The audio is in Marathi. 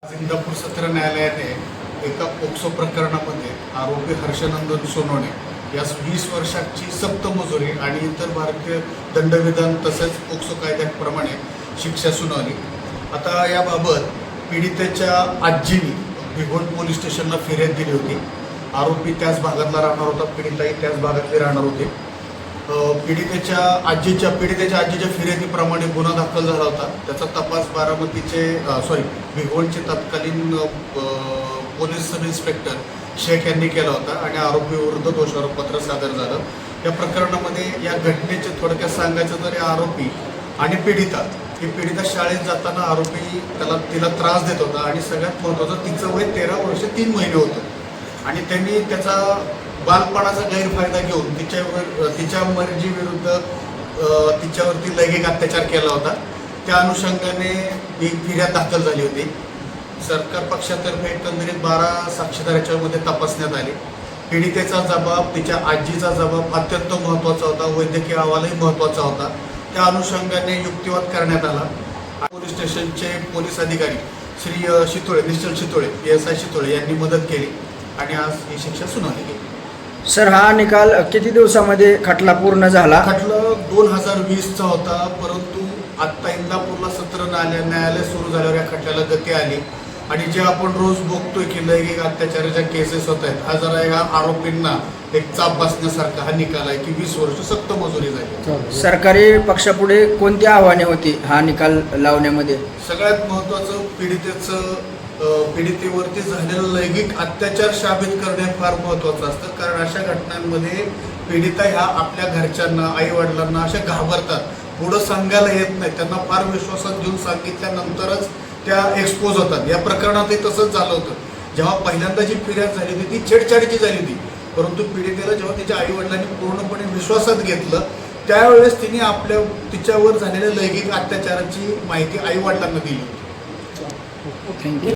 इंदापूर सत्र न्यायालयाने एका पोक्सो प्रकरणामध्ये आरोपी हर्षनंदन सोनवणे यास 20 वर्षाची सक्त मजुरी आणि इतर भारतीय दंडविधान तसेच पोक्सो कायद्याप्रमाणे शिक्षा सुनावली। आता याबाबत पीडितेच्या आजीने भिगवण पोलीस स्टेशनला फिर्याद दिली होती। आरोपी त्याच भागातला राहणार होता, पीडिताही त्याच भागातले राहणार होते। पीडितेच्या आजीच्या फिर्यादीप्रमाणे गुन्हा दाखल झाला होता। त्याचा तपास भिगवणचे तत्कालीन पोलीस सब इन्स्पेक्टर शेख यांनी केला होता आणि आरोपीविरुद्ध दोषारोपपत्र सादर झालं। या प्रकरणामध्ये या घटनेचे थोडक्यात सांगायचं तर आरोपी आणि पीडिता शाळेत जाताना आरोपी तिला त्रास देत होता आणि सगळ्यात महत्त्वाचं तिचं वय 13 वर्ष 3 महिने होतं आणि त्यांनी त्याचा बालपणाचा गैरफायदा घेऊन तिच्या मर्जीविरुद्ध तिच्यावरती लैंगिक अत्याचार केला होता। त्या अनुषंगाने ही फिर्याद दाखल झाली होती। सरकार पक्षातर्फे एकंदरीत 12 साक्षीदार याच्यामध्ये तपासण्यात आले। पीडितेचा जबाब, तिच्या आजीचा जबाब अत्यंत महत्त्वाचा होता, वैद्यकीय अहवालही महत्त्वाचा होता। त्या अनुषंगाने युक्तिवाद करण्यात आला। पोलीस स्टेशनचे पोलीस अधिकारी श्री निश्चल शितोळे PSI शितोळे यांनी मदत केली आणि आज ही शिक्षा सुनावली गेली। सर, हा निकाल किती दिवसामध्ये खटला पूर्ण झाला? खटला 2020चा होता, परंतु आत्ता इंदापूरला सत्र न्यायालय सुरू झाल्यावर या खटल्याला गती आली आणि जे आपण रोज बघतोय की लैंगिक अत्याचाराच्या केसेस होत आहेत, हा जरा या आरोपींना एक चाप बसण्यासारखा हा निकाल आहे की 20 वर्ष सक्त मजुरी झाली। सरकारी पक्षापुढे कोणती आव्हाने होती हा निकाल लावण्यामध्ये? सगळ्यात महत्त्वाचं पीडितेवरती झालेलं लैंगिक अत्याचार साबित करणे फार महत्त्वाचं असतं, कारण अशा घटनांमध्ये पीडिता ह्या आपल्या घरच्यांना, आई वडिलांना अशा घाबरतात, पुढं सांगायला येत नाही, त्यांना फार विश्वासात घेऊन सांगितल्यानंतरच त्या एक्सपोज होतात। या प्रकरणातही तसंच झालं होतं। जेव्हा पहिल्यांदा जी फिर्याद झाली होती ती छेडछाडीची झाली होती, परंतु पीडितेला जेव्हा तिच्या आई वडिलांनी पूर्णपणे विश्वासात घेतलं त्यावेळेस तिने तिच्यावर झालेल्या लैंगिक अत्याचाराची माहिती आई वडिलांना दिली होती। थँक्यू।